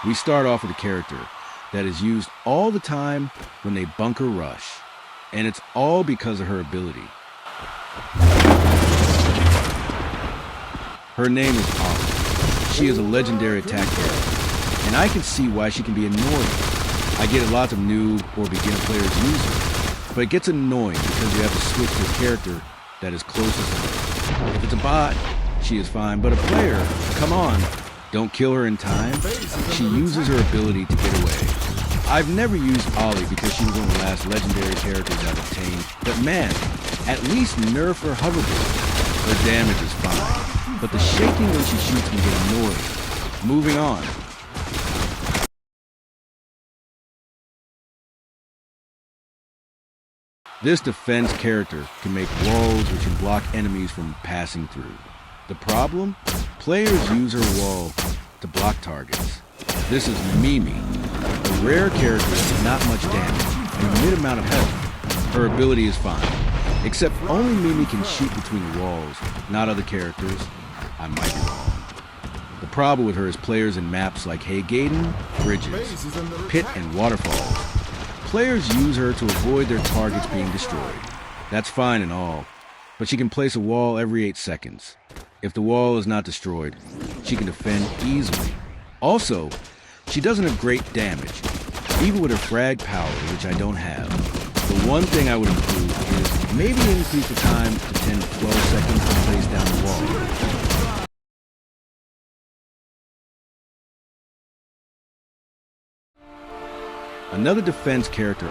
We start off with a character that is used all the time when they bunker rush, and it's all because of her ability. Her name is Ollie. She is a legendary attack character, and I can see why she can be annoying. I get a lot of new or beginner players use her, but it gets annoying because you have to switch to a character that is closest to her. If it's a bot, she is fine, but a player, come on, don't kill her in time. She uses her ability to get away. I've never used Ollie because she was one of the last legendary characters I've obtained, but man, at least nerf her hoverboard. Her damage is fine, but the shaking when she shoots can get annoying. Moving on. This defense character can make walls which can block enemies from passing through. The problem? Players use her wall to block targets. This is Mimi, a rare character with not much damage and a mid amount of health. Her ability is fine, except only Mimi can shoot between walls, not other characters. I might be wrong. The problem with her is players in maps like Hey Gaiden, Bridges, Pit, and Waterfalls. Players use her to avoid their targets being destroyed. That's fine and all, but she can place a wall every 8 seconds. If the wall is not destroyed, she can defend easily. Also, she doesn't have great damage, even with her frag power, which I don't have. The one thing I would improve is maybe increase the time to 10 to 12 seconds to place down the wall. Another defense character,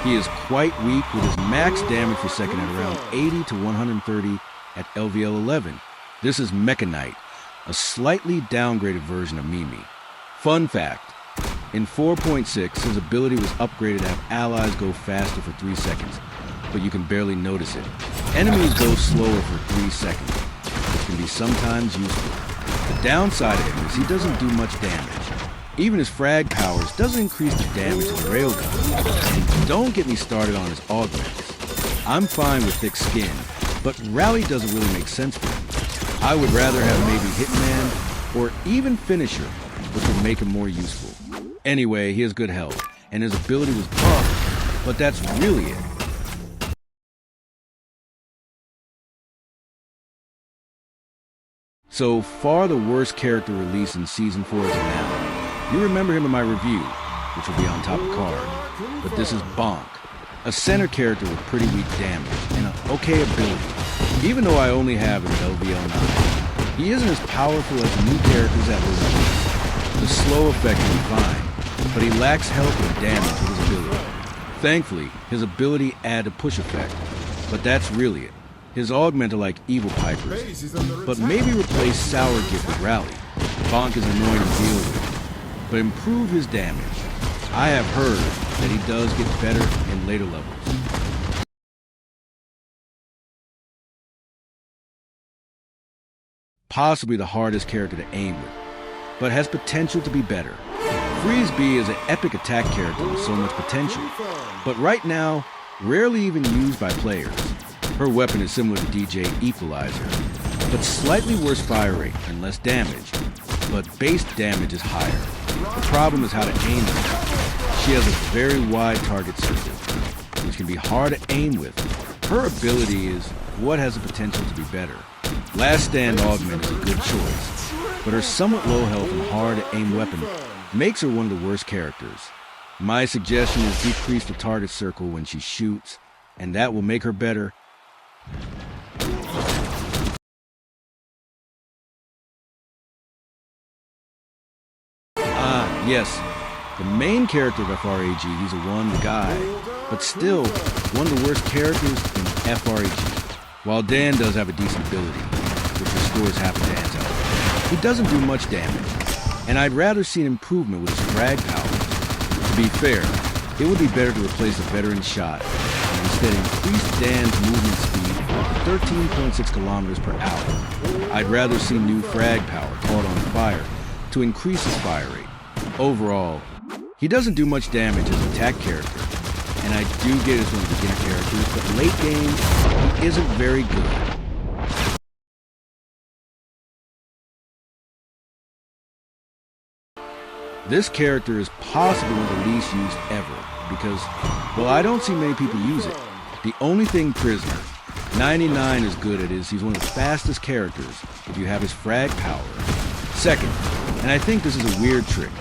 he is quite weak with his max damage per second at around 80 to 130 at LVL 11. This is Mechanite, a slightly downgraded version of Mimi. Fun fact, in 4.6, his ability was upgraded to have allies go faster for 3 seconds, but you can barely notice it. Enemies go slower for 3 seconds, which can be sometimes useful. The downside of him is he doesn't do much damage. Even his frag powers doesn't increase the damage of the railgun. And don't get me started on his augments. I'm fine with thick skin, but rally doesn't really make sense for him. I would rather have maybe Hitman or even Finisher, which would make him more useful. Anyway, he has good health, and his ability was buffed, but that's really it. So far, the worst character released in Season 4 is now. You remember him in my review, which will be on top of card. But this is Bonk, a center character with pretty weak damage and an okay ability. Even though I only have him at LVL 9, he isn't as powerful as the new characters that were released. The slow effect will be fine, but he lacks health and damage with his ability. Thankfully, his ability adds a push effect, but that's really it. His augment are like evil pipers, but maybe replace Sour Gift with Rally. Bonk is annoying to deal with, but improve his damage. I have heard that he does get better in later levels. Possibly the hardest character to aim with, but has potential to be better. Freeze B is an epic attack character with so much potential, but right now, rarely even used by players. Her weapon is similar to DJ Equalizer, but slightly worse fire rate and less damage, but base damage is higher. The problem is how to aim her. She has a very wide target circle, which can be hard to aim with. Her ability is what has the potential to be better. Last Stand Augment is a good choice, but her somewhat low health and hard to aim weapon makes her one of the worst characters. My suggestion is decrease the target circle when she shoots, and that will make her better. Yes, the main character of FRAG, he's the guy, but still one of the worst characters in FRAG. While Dan does have a decent ability, which restores half of Dan's health, he doesn't do much damage, and I'd rather see an improvement with his frag powers. To be fair, it would be better to replace a veteran shot and instead increase Dan's movement speed to 13.6 kilometers per hour. I'd rather see new frag power caught on fire to increase his fire rate. Overall, he doesn't do much damage as an attack character, and I do get it as one of the beginner characters, but late game, he isn't very good. This character is possibly one of the least used ever because, well, I don't see many people use it. The only thing Prisoner 99 is good at is he's one of the fastest characters if you have his frag power. Second, and I think this is a weird trick,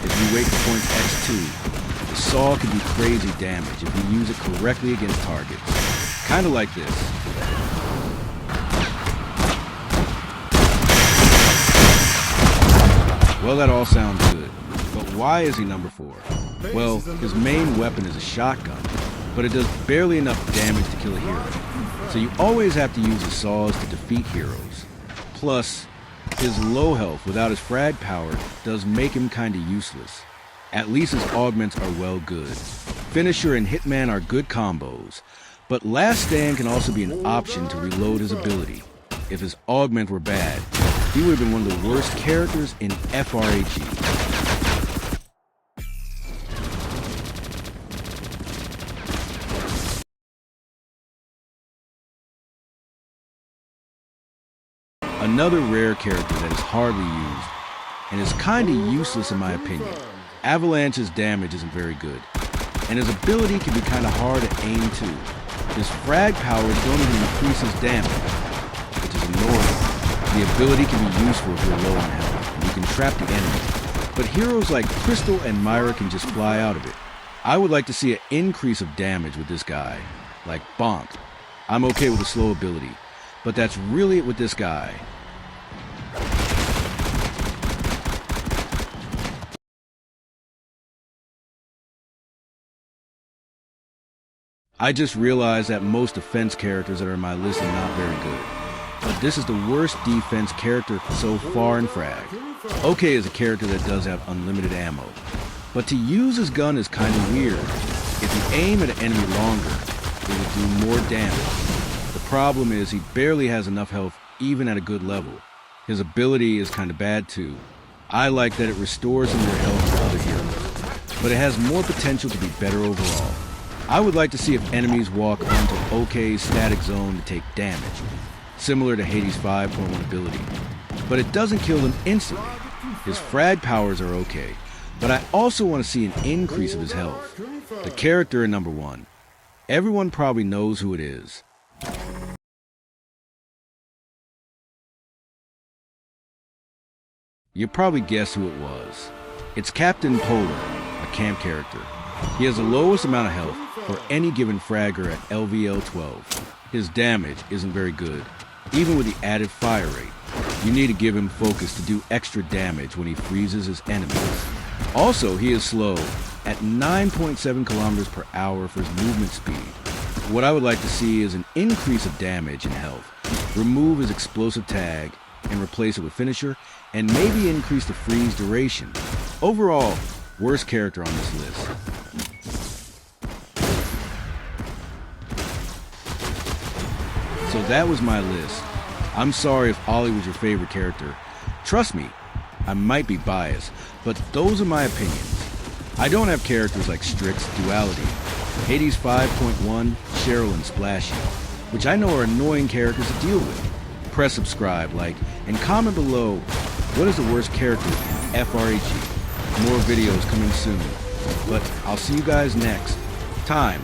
if you wait for points X2, the saw can do crazy damage if you use it correctly against targets. Kinda like this. Well, that all sounds good, but why is he number 4? Well, his main weapon is a shotgun, but it does barely enough damage to kill a hero. So you always have to use his saws to defeat heroes. Plus, his low health without his frag power does make him kinda useless. At least his augments are well good. Finisher and Hitman are good combos, but Last Stand can also be an option to reload his ability. If his augment were bad, he would have been one of the worst characters in FRAG. Another rare character that is hardly used, and is kinda useless in my opinion. Avalanche's damage isn't very good, and his ability can be kinda hard to aim too. His frag powers don't even increase his damage, which is annoying. The ability can be useful if you're low on health, and you can trap the enemy. But heroes like Crystal and Myra can just fly out of it. I would like to see an increase of damage with this guy, like Bonk. I'm okay with a slow ability, but that's really it with this guy. I just realized that most defense characters that are in my list are not very good. But this is the worst defense character so far in Frag. OK is a character that does have unlimited ammo, but to use his gun is kind of weird. If you aim at an enemy longer, it will do more damage. The problem is he barely has enough health even at a good level. His ability is kind of bad too. I like that it restores him their health to other heroes, but it has more potential to be better overall. I would like to see if enemies walk onto OK's static zone to take damage, similar to Hades' 5.1 ability. But it doesn't kill them instantly. His frag powers are okay, but I also want to see an increase of his health. The character in number 1. Everyone probably knows who it is. You probably guessed who it was. It's Captain Polar, a camp character. He has the lowest amount of health for any given fragger at LVL 12. His damage isn't very good, even with the added fire rate. You need to give him focus to do extra damage when he freezes his enemies. Also, he is slow at 9.7 kilometers per hour for his movement speed. What I would like to see is an increase of damage and health, remove his explosive tag, and replace it with Finisher, and maybe increase the freeze duration. Overall, worst character on this list. So that was my list. I'm sorry if Ollie was your favorite character. Trust me, I might be biased, but those are my opinions. I don't have characters like Strix, Duality, Hades 5.1, Cheryl, and Splashy, which I know are annoying characters to deal with. Press subscribe, like, and comment below what is the worst character in FRAG. More videos coming soon, but I'll see you guys next time